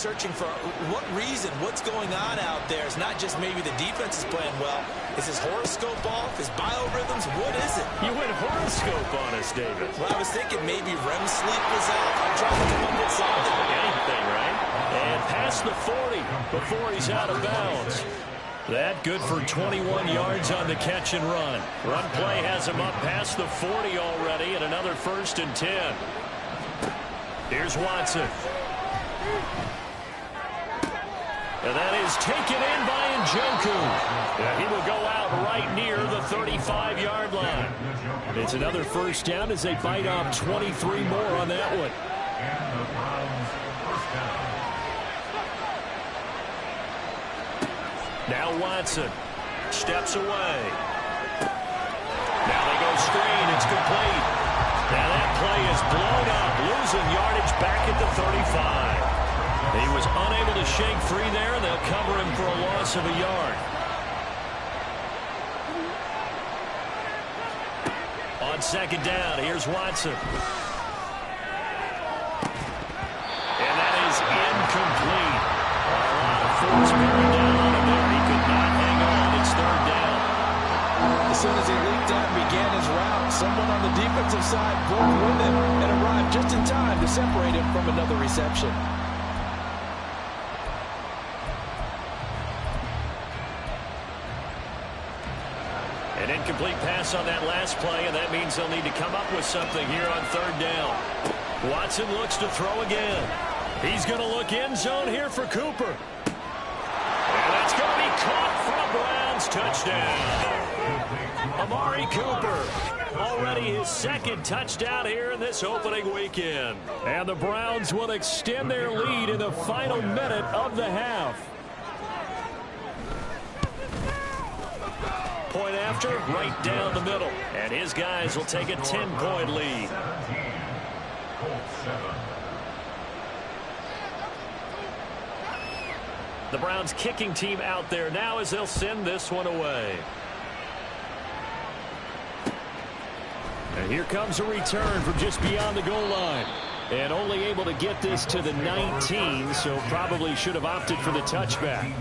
searching for what reason, what's going on out there. It's not just maybe the defense is playing well. Is his horoscope off? His biorhythms? What is it? You went horoscope on us, David. Well, I was thinking maybe REM sleep was off. I'm trying to come up with something. Anything, right? And past the 40 before he's out of bounds. That good for 21 yards on the catch and run. Run play has him up past the 40 already, and another 1st and 10. Here's Watson. And that is taken in by Njoku. And he will go out right near the 35-yard line. It's another 1st down as they bite off 23 more on that one. Now Watson steps away. Now they go screen. It's complete. Now that play is blown up, losing yardage back at the 35. He was unable to shake free there, and they'll cover him for a loss of a yard. On 2nd down, here's Watson. And that is incomplete. A lot of force bearing down on him there. He could not hang on. It's 3rd down. As soon as he leaped out and began his route, someone on the defensive side broke with him and arrived just in time to separate him from another reception. An incomplete pass on that last play, and that means they'll need to come up with something here on 3rd down. Watson looks to throw again. He's going to look end zone here for Cooper. And that's going to be caught for a Browns touchdown. Amari Cooper, already his 2nd touchdown here in this opening weekend. And the Browns will extend their lead in the final minute of the half. Point after, right down the middle. And his guys will take a 10-point lead. The Browns kicking team out there now as they'll send this one away. And here comes a return from just beyond the goal line. And only able to get this to the 19, so probably should have opted for the touchback.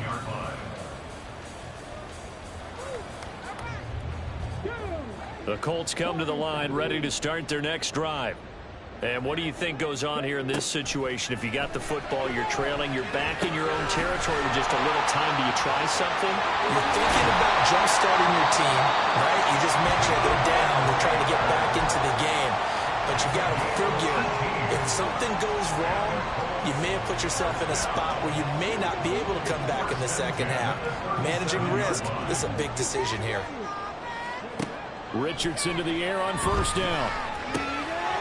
The Colts come to the line ready to start their next drive. And what do you think goes on here in this situation? If you got the football, you're trailing, you're back in your own territory with just a little time. Do you try something? You're thinking about jump-starting your team, right? You just mentioned they're down. They're trying to get back into the game. But you got to figure, if something goes wrong, you may have put yourself in a spot where you may not be able to come back in the 2nd half. Managing risk, this is a big decision here. Richardson to the air on 1st down.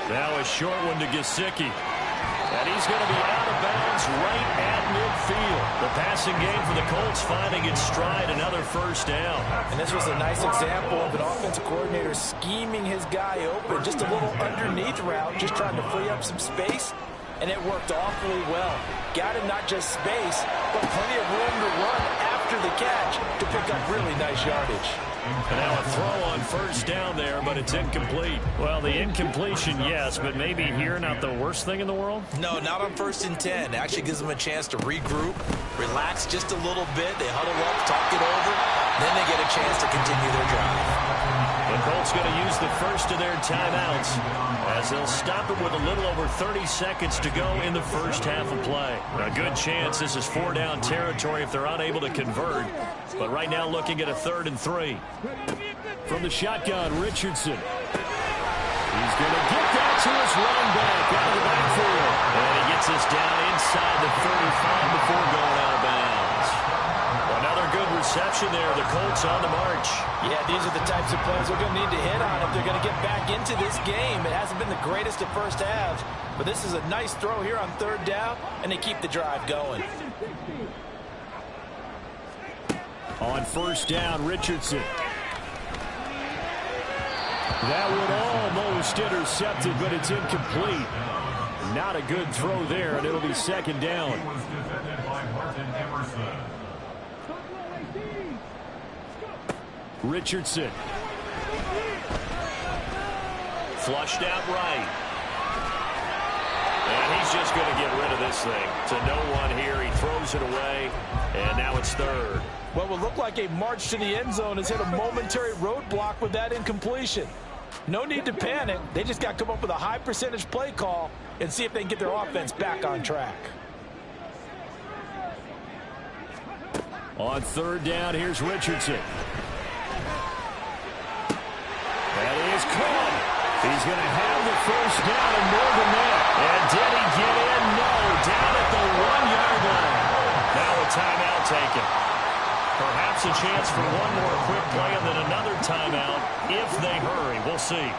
Now a short one to Gesicki. And he's going to be out of bounds right at midfield. The passing game for the Colts finding its stride, another 1st down. And this was a nice example of an offensive coordinator scheming his guy open. Just a little underneath route, just trying to free up some space. And it worked awfully well. Got him not just space, but plenty of room to run after the catch to pick up really nice yardage. And now a throw on 1st down there, but it's incomplete. Well, the incompletion, yes, but maybe here not the worst thing in the world? No, not on 1st and 10. It actually gives them a chance to regroup, relax just a little bit. They huddle up, talk it over, then they get a chance to continue their drive. The Colts going to use the first of their timeouts as they'll stop it with a little over 30 seconds to go in the 1st half of play. A good chance this is 4-down territory if they're unable to convert. But right now looking at a 3rd and 3. From the shotgun, Richardson. He's going to get that to his running back out of the backfield. And he gets this down inside the 35 before going out of bounds. Another good reception there. The Colts on the march. Yeah, these are the types of plays they're going to need to hit on if they're going to get back into this game. It hasn't been the greatest of 1st halves, but this is a nice throw here on 3rd down, and they keep the drive going. On 1st down, Richardson. That one almost intercepted, but it's incomplete. Not a good throw there, and it'll be 2nd down. Richardson. Flushed out right. And he's he's just going to get rid of this thing. To no one here. He throws it away, and now it's third. What would look like a march to the end zone has hit a momentary roadblock with that incompletion. No need to panic. They just got to come up with a high percentage play call and see if they can get their offense back on track. On third down, here's Richardson. That is caught. He's going to have the first down and more than that. And did he get in? No. Down at the 1-yard line. Now a timeout taken. Perhaps a chance for one more quick play and then another timeout if they hurry. We'll see.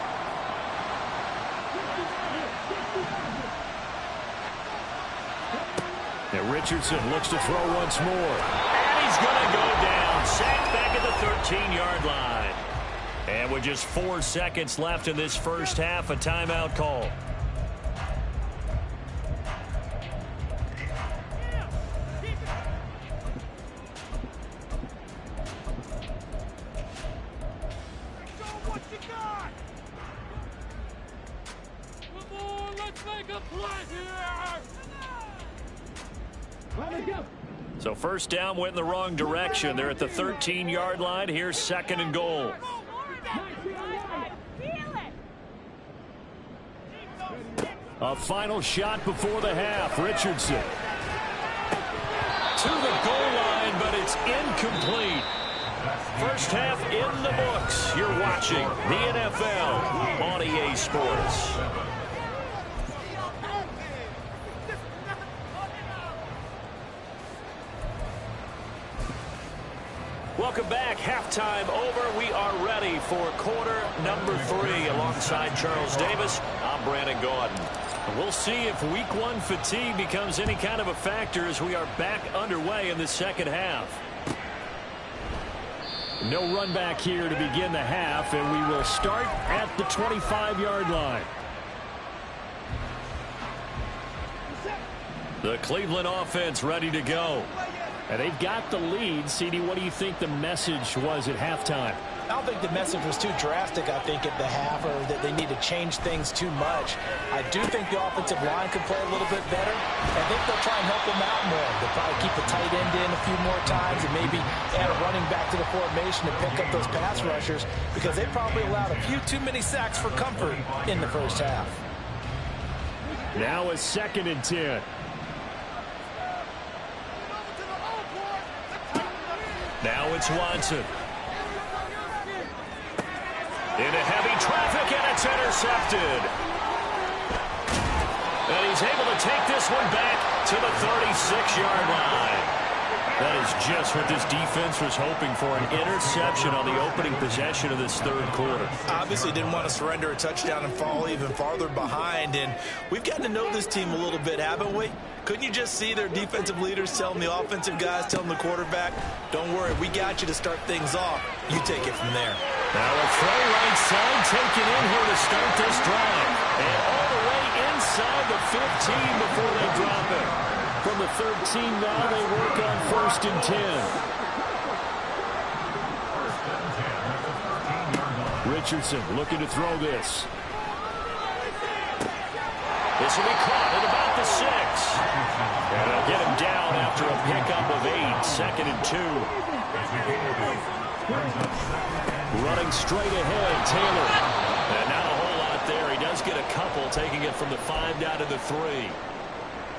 Now Richardson looks to throw once more. And he's going to go down. Sacked back at the 13-yard line. And with just 4 seconds left in this first half, a timeout call. So first down went in the wrong direction. They're at the 13-yard line. Here's second and goal. A final shot before the half. Richardson to the goal line, but it's incomplete. First half in the books. You're watching the NFL on EA Sports. Welcome back. Halftime over. We are ready for quarter number 3. Alongside Charles Davis, I'm Brandon Gaudin. We'll see if week 1 fatigue becomes any kind of a factor as we are back underway in the second half. No run back here to begin the half, and we will start at the 25-yard line. The Cleveland offense ready to go. And they've got the lead. CD, what do you think the message was at halftime? I don't think the message was too drastic, I think, at the half, or that they need to change things too much. I do think the offensive line could play a little bit better. I think they'll try and help them out more. They'll probably keep the tight end in a few more times and maybe add a running back to the formation to pick up those pass rushers, because they probably allowed a few too many sacks for comfort in the first half. Now a 2nd and 10. Now it's Watson. Into heavy traffic, and it's intercepted. And he's able to take this one back to the 36-yard line. That is just what this defense was hoping for, an interception on the opening possession of this third quarter. Obviously didn't want to surrender a touchdown and fall even farther behind, and we've gotten to know this team a little bit, haven't we? Couldn't you just see their defensive leaders telling the offensive guys, telling the quarterback, don't worry, we got you to start things off. You take it from there. Now a throw right side taken in here to start this drive. And all the way inside the 15 before they drop it. From the 13 now, they work on 1st and 10. Richardson looking to throw this. This will be caught at about the 6. And they'll get him down after a pickup of 8. 2nd and 2. Running straight ahead, Taylor. And not a whole lot there. He does get a couple, taking it from the 5 down to the 3.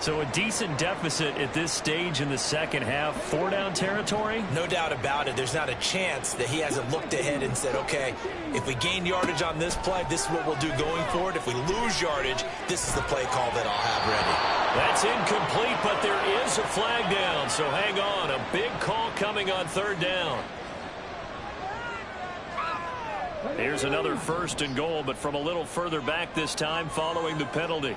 So a decent deficit at this stage in the second half. 4-down territory? No doubt about it. There's not a chance that he hasn't looked ahead and said, okay, if we gain yardage on this play, this is what we'll do going forward. If we lose yardage, this is the play call that I'll have ready. That's incomplete, but there is a flag down. So hang on. A big call coming on 3rd down. Here's another 1st and goal, but from a little further back this time following the penalty.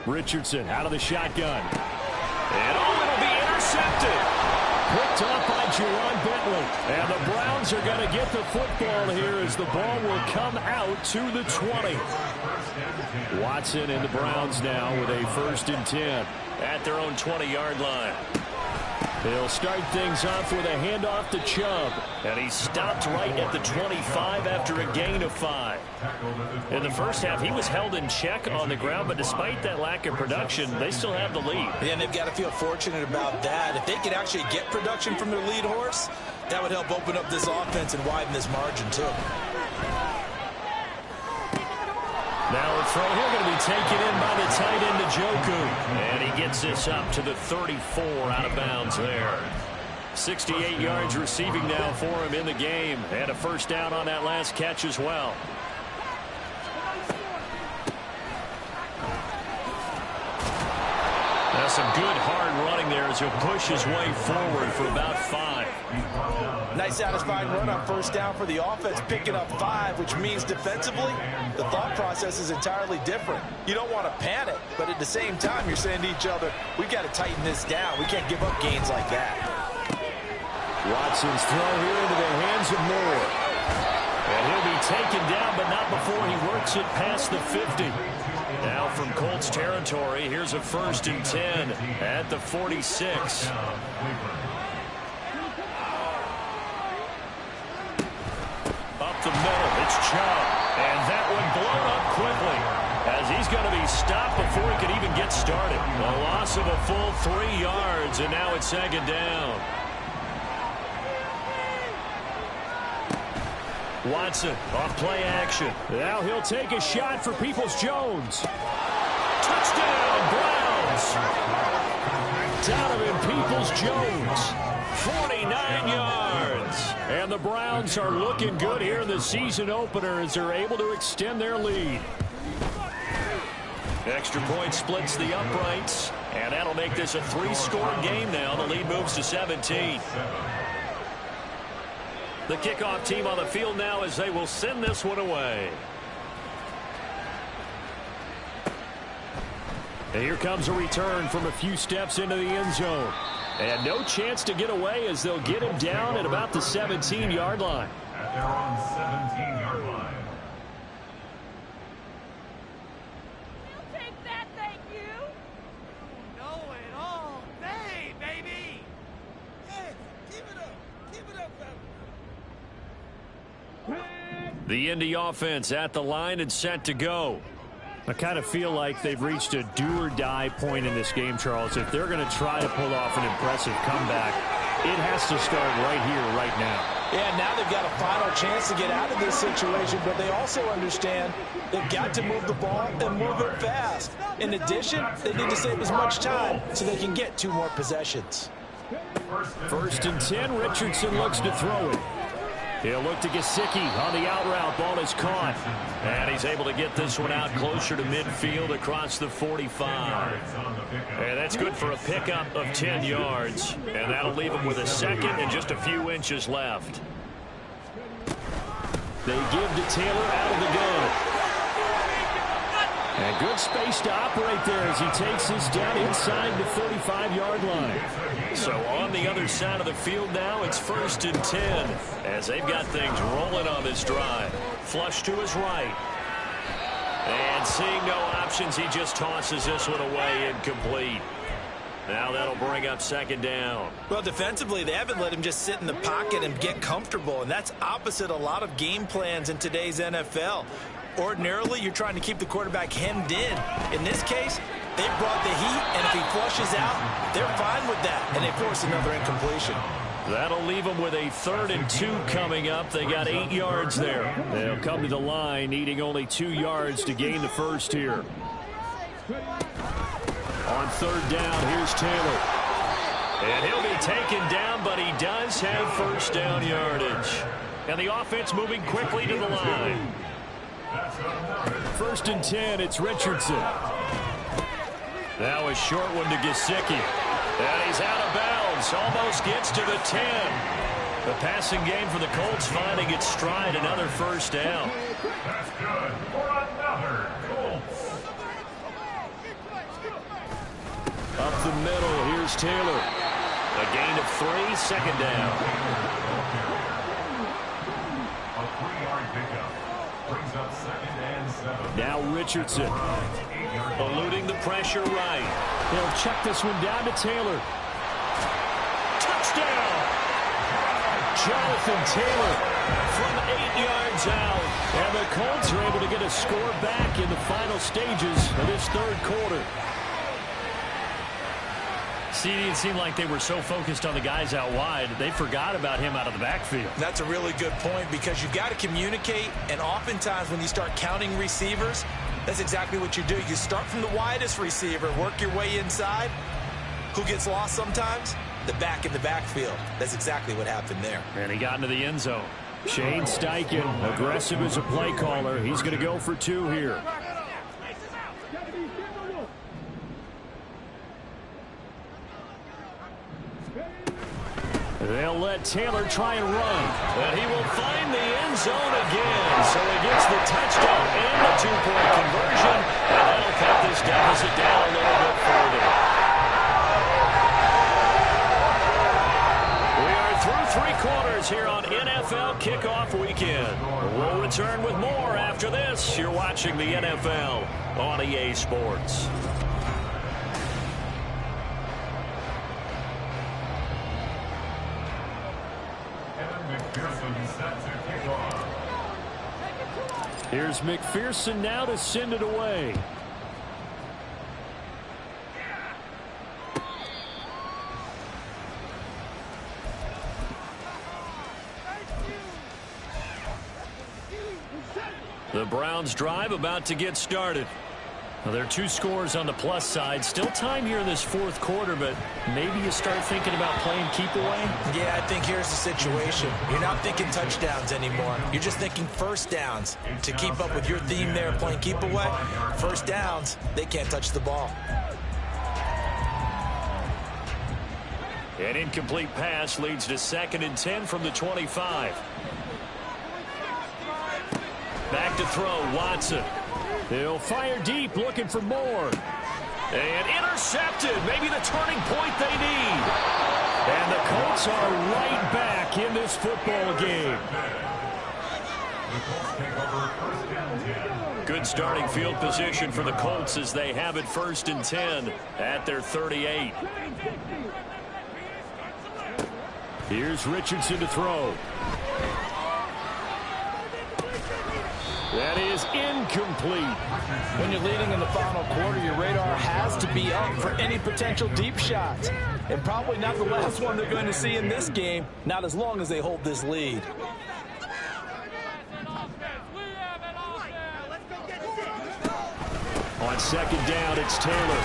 Richardson out of the shotgun. And it'll be intercepted. Picked up by Jerron Bentley. And the Browns are going to get the football here as the ball will come out to the 20. Watson and the Browns now with a 1st and 10 at their own 20-yard line. He'll start things off with a handoff to Chubb. And he stopped right at the 25 after a gain of 5. In the first half, he was held in check on the ground, but despite that lack of production, they still have the lead. Yeah, and they've got to feel fortunate about that. If they could actually get production from their lead horse, that would help open up this offense and widen this margin, too. Now a throw here going to be taken in by the tight end, Njoku. And he gets this up to the 34 out of bounds there. 68 yards receiving now for him in the game. And a first down on that last catch as well. That's some good hard running there as he'll push his way forward for about 5. Nice satisfying run on first down for the offense, picking up 5, which means defensively, the thought process is entirely different. You don't want to panic, but at the same time, you're saying to each other, we've got to tighten this down. We can't give up gains like that. Watson's throw here into the hands of Moore. And he'll be taken down, but not before he works it past the 50. Now from Colts territory, here's a 1st and 10 at the 46. Up the middle, it's Chubb. And that one blown up quickly as he's going to be stopped before he could even get started. A loss of a full 3 yards, and now it's 2nd down. Watson off play action. Now he'll take a shot for Peoples-Jones. Touchdown, Browns. Donovan Peoples-Jones, 49 yards. And the Browns are looking good here in the season opener as they're able to extend their lead. Extra point splits the uprights, and that'll make this a 3-score game now. The lead moves to 17. The kickoff team on the field now as they will send this one away. And here comes a return from a few steps into the end zone. And no chance to get away as they'll get him down at about the 17-yard line. At their own 17-yard line. We'll take that, thank you. You know it all day, baby. Hey, keep it up. Keep it up, baby. The Indy offense at the line and set to go. I kind of feel like they've reached a do-or-die point in this game, Charles. If they're going to try to pull off an impressive comeback, it has to start right here, right now. Yeah, now they've got a final chance to get out of this situation, but they also understand they've got to move the ball and move it fast. In addition, they need to save as much time so they can get 2 more possessions. 1st and 10, Richardson looks to throw it. He'll look to Gesicki on the out route. Ball is caught. And he's able to get this one out closer to midfield across the 45. And that's good for a pickup of 10 yards. And that'll leave him with a 2nd and just a few inches left. They give to Taylor out of the gun. And good space to operate there as he takes this down inside the 45-yard line. So on the other side of the field now, it's 1st and 10 as they've got things rolling on this drive. Flush to his right. And seeing no options, he just tosses this one away incomplete. Now that'll bring up 2nd down. Well, defensively, they haven't let him just sit in the pocket and get comfortable, and that's opposite a lot of game plans in today's NFL. Ordinarily, you're trying to keep the quarterback hemmed in. In this case, they brought the heat, and if he flushes out, they're fine with that, and they force another incompletion. That'll leave them with a 3rd and 2 coming up. They got 8 yards there. They'll come to the line, needing only 2 yards to gain the first here. On 3rd down, here's Taylor. And he'll be taken down, but he does have 1st down yardage. And the offense moving quickly to the line. 1st and 10, it's Richardson. Now a short one to Gesicki. And he's out of bounds, almost gets to the 10. The passing game for the Colts finding its stride, another 1st down. That's good for another Colts. Up the middle, here's Taylor. A gain of 3, 2nd down. A 3-yard pickup brings up 2nd and 7. Now Richardson. Eluding the pressure right. They'll check this one down to Taylor. Jonathan Taylor from 8 yards out. And the Colts are able to get a score back in the final stages of this third quarter. See, it seemed like they were so focused on the guys out wide, they forgot about him out of the backfield. That's a really good point because you've got to communicate, and oftentimes when you start counting receivers, that's exactly what you do. You start from the widest receiver, work your way inside. Who gets lost sometimes? The back in the backfield. That's exactly what happened there. And he got into the end zone. Shane Steichen, aggressive as a play caller. He's going to go for 2 here. They'll let Taylor try and run. And he will find the end zone again. So he gets the touchdown and the 2-point conversion. And that'll cut this deficit down a little bit further. We are through 3 quarters here on NFL Kickoff Weekend. We'll return with more after this. You're watching the NFL on EA Sports. Here's McPherson now to send it away. The Browns drive about to get started. Well, there are 2 scores on the plus side. Still time here in this fourth quarter, but maybe you start thinking about playing keep away? Yeah, I think here's the situation. You're not thinking touchdowns anymore. You're just thinking first downs. To keep up with your theme there, playing keep away, first downs, they can't touch the ball. An incomplete pass leads to 2nd and 10 from the 25. Back to throw, Watson. He'll fire deep, looking for more. And intercepted. Maybe the turning point they need. And the Colts are right back in this football game. Good starting field position for the Colts as they have it 1st and 10 at their 38. Here's Richardson to throw. That is incomplete. When you're leading in the final quarter, your radar has to be up for any potential deep shots. And probably not the last one they're going to see in this game, not as long as they hold this lead. On 2nd down, it's Taylor.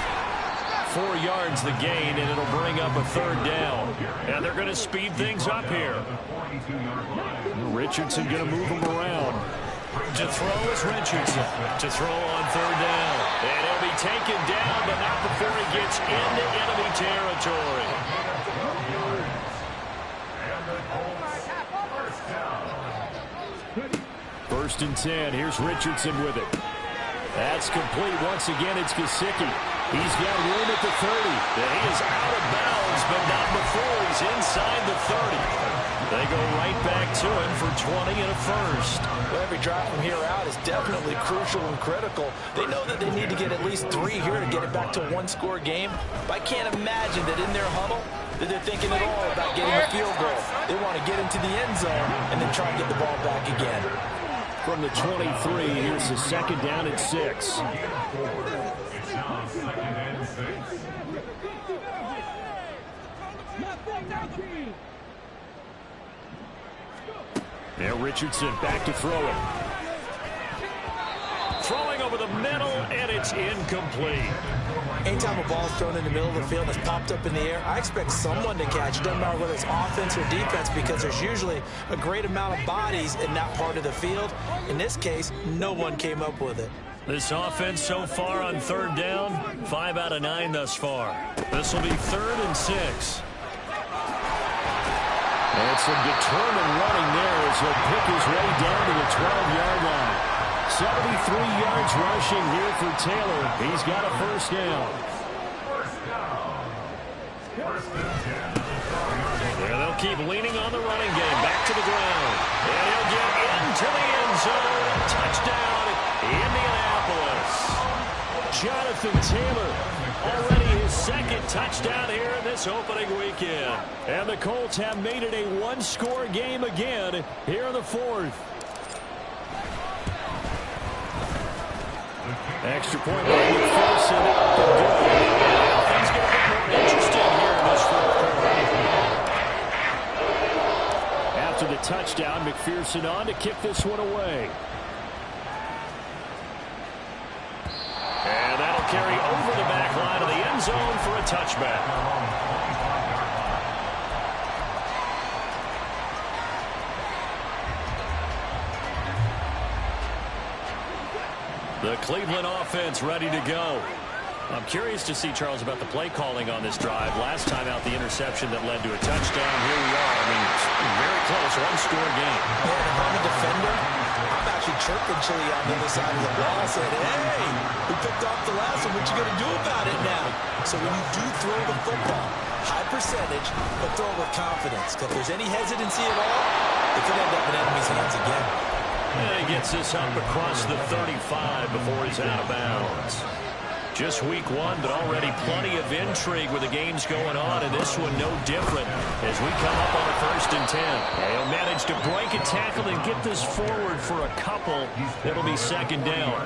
4 yards the gain, and it'll bring up a 3rd down. And they're going to speed things up here. Richardson going to move him around. To throw is Richardson. To throw on 3rd down. And he'll be taken down, but not before he gets into enemy territory. First and 10. Here's Richardson with it. That's complete. Once again, it's Gesicki. He's got room at the 30. And he is out of bounds, but not before he's inside the 30. They go right back to him for 20 and a first. Well, every drive from here out is definitely crucial and critical. They know that they need to get at least 3 here to get it back to a 1-score game. But I can't imagine that in their huddle that they're thinking at all about getting a field goal. They want to get into the end zone and then try and get the ball back again. From the 23, here's the 2nd down at 6. It's now 2nd and 6. Now Richardson back to throw it. Throwing over the middle, and it's incomplete. Anytime a ball is thrown in the middle of the field that's popped up in the air, I expect someone to catch. Doesn't matter whether it's offense or defense, because there's usually a great amount of bodies in that part of the field. In this case, no one came up with it. This offense so far on 3rd down, 5 out of 9 thus far. This will be 3rd and 6. And some determined running there as he'll pick his way down to the 12-yard line. 73 yards rushing here for Taylor. He's got a 1st down. Yeah, they'll keep leaning on the running game. Back to the ground. And he'll get into the end zone. Touchdown, Indianapolis. Jonathan Taylor, already his second touchdown here in this opening weekend. And the Colts have made it a one-score game again here in the fourth. Extra point by McPherson. Things get a bit more interesting here in this fourth quarter. After the touchdown, McPherson on to kick this one away. And that'll carry over the back line of the end zone for a touchback. The Cleveland offense ready to go. I'm curious to see, Charles, about the play calling on this drive. Last time out, the interception that led to a touchdown. Here we are. I mean, it's very close, one-score game. Yeah, and if I'm a defender, I'm actually chirping Chili on the other side of the ball. I said, hey, we picked off the last one. What you going to do about it now? So when you do throw the football, high percentage, but throw it with confidence. Because if there's any hesitancy at all, it could end up in enemy's hands again. And he gets this up across the 35 before he's out of bounds. Just week one, but already plenty of intrigue with the games going on, and this one no different as we come up on a 1st and 10. They'll manage to break a tackle and get this forward for a couple. It'll be 2nd down.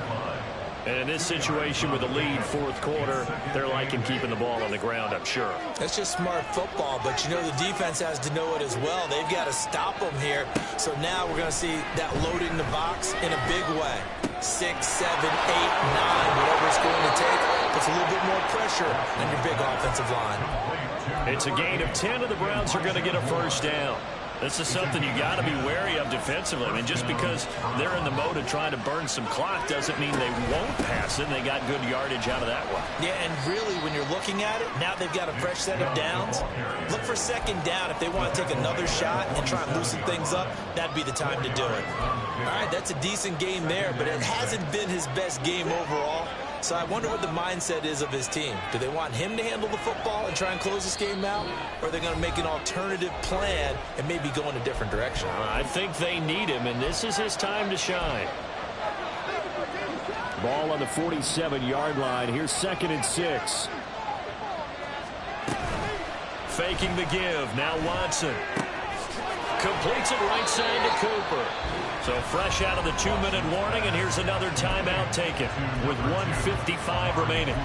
And in this situation with the lead, fourth quarter, they're liking keeping the ball on the ground, I'm sure. That's just smart football, but you know the defense has to know it as well. They've got to stop them here. So now we're going to see that loading the box in a big way. 6, 7, 8, 9, whatever it's going to take, puts a little bit more pressure on your big offensive line. It's a gain of 10, and the Browns are going to get a 1st down. This is something you got to be wary of defensively. I mean, just because they're in the mode of trying to burn some clock doesn't mean they won't pass it. And they got good yardage out of that one. Yeah, and really, when you're looking at it, now they've got a fresh set of downs. Look for 2nd down. If they want to take another shot and try and loosen things up, that'd be the time to do it. All right, that's a decent game there, but it hasn't been his best game overall. So I wonder what the mindset is of his team. Do they want him to handle the football and try and close this game out? Or are they going to make an alternative plan and maybe go in a different direction? I think they need him, and this is his time to shine. Ball on the 47-yard line. Here's 2nd and 6. Faking the give. Now Watson. Completes it right side to Cooper. So fresh out of the 2-minute warning, and here's another timeout taken with 1:55 remaining.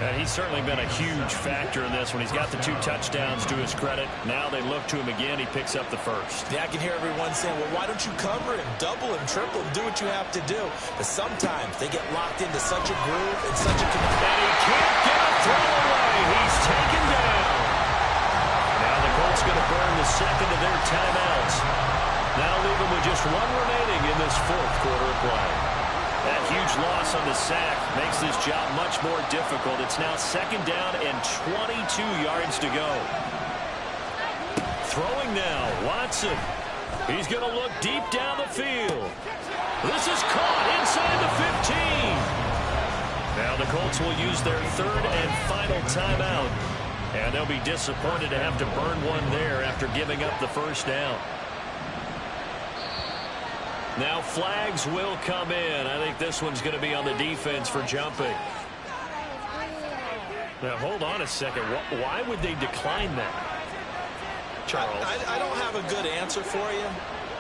And he's certainly been a huge factor in this when he's got the 2 touchdowns to his credit. Now they look to him again. He picks up the 1st. Yeah, I can hear everyone saying, well, why don't you cover him, double him, triple him, do what you have to do. But sometimes they get locked into such a groove and such a control. And he can't get a throw away. He's taken down. Now the Colts going to burn the 2nd of their timeouts. That'll leave them with just 1 remaining in this fourth quarter of play. That huge loss on the sack makes this job much more difficult. It's now 2nd down and 22 yards to go. Throwing now, Watson. He's going to look deep down the field. This is caught inside the 15. Now the Colts will use their 3rd and final timeout. And they'll be disappointed to have to burn one there after giving up the 1st down. Now flags will come in. I think this one's going to be on the defense for jumping. Now hold on a second. Why would they decline that? Charles? I don't have a good answer for you,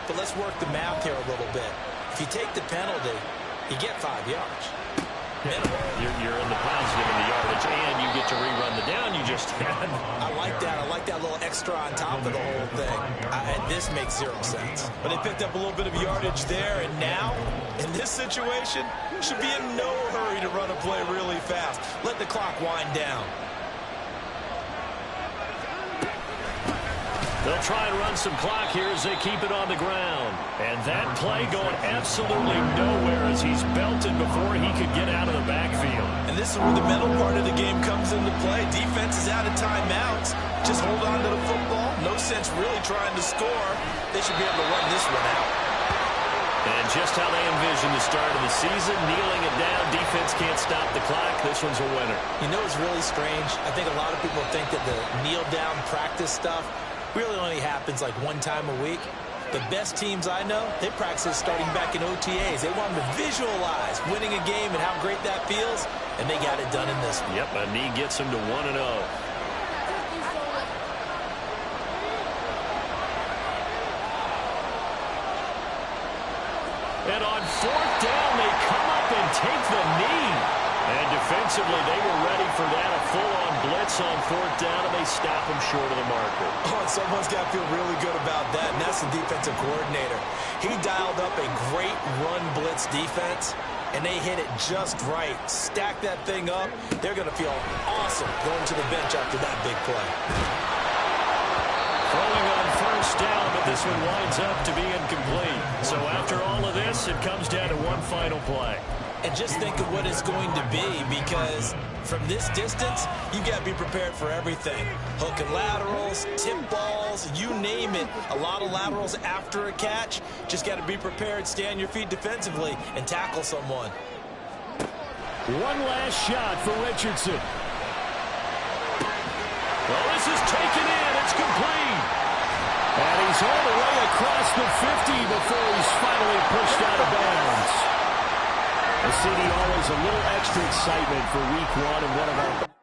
but let's work the math here a little bit. If you take the penalty, you get 5 yards. You're in the positive in the yardage, and you get to rerun the down you just had. I like that. I like that little extra on top of the whole thing. And this makes 0 sense. But they picked up a little bit of yardage there, and now, in this situation, should be in no hurry to run a play really fast. Let the clock wind down. They'll try and run some clock here as they keep it on the ground. And that play going absolutely nowhere as he's belted before he could get out of the backfield. And this is where the mental part of the game comes into play. Defense is out of timeouts. Just hold on to the football. No sense really trying to score. They should be able to run this one out. And just how they envision the start of the season, kneeling it down, defense can't stop the clock. This one's a winner. You know it's really strange? I think a lot of people think that the kneel-down practice stuff really only happens like 1 time a week. The best teams I know, they practice starting back in OTAs. They want them to visualize winning a game and how great that feels, and they got it done in this one. Yep, a knee gets them to 1-0. And on fourth down, they come up and take the knee. And defensively, they were ready for that, a full-on blitz on fourth down, and they stop them short of the marker. Oh, and someone's got to feel really good about that, and that's the defensive coordinator. He dialed up a great run blitz defense, and they hit it just right. Stack that thing up. They're going to feel awesome going to the bench after that big play. Throwing on first down, but this one winds up to be incomplete. So after all of this, it comes down to one final play. And just think of what it's going to be, because from this distance, you've got to be prepared for everything. Hook and laterals, tip balls, you name it. A lot of laterals after a catch. Just got to be prepared, stay on your feet defensively, and tackle someone. One last shot for Richardson. Well, this is taken in. It's complete. And he's all the way across the 50 before he's finally pushed out of bounds. CD, always a little extra excitement for week one and one of our...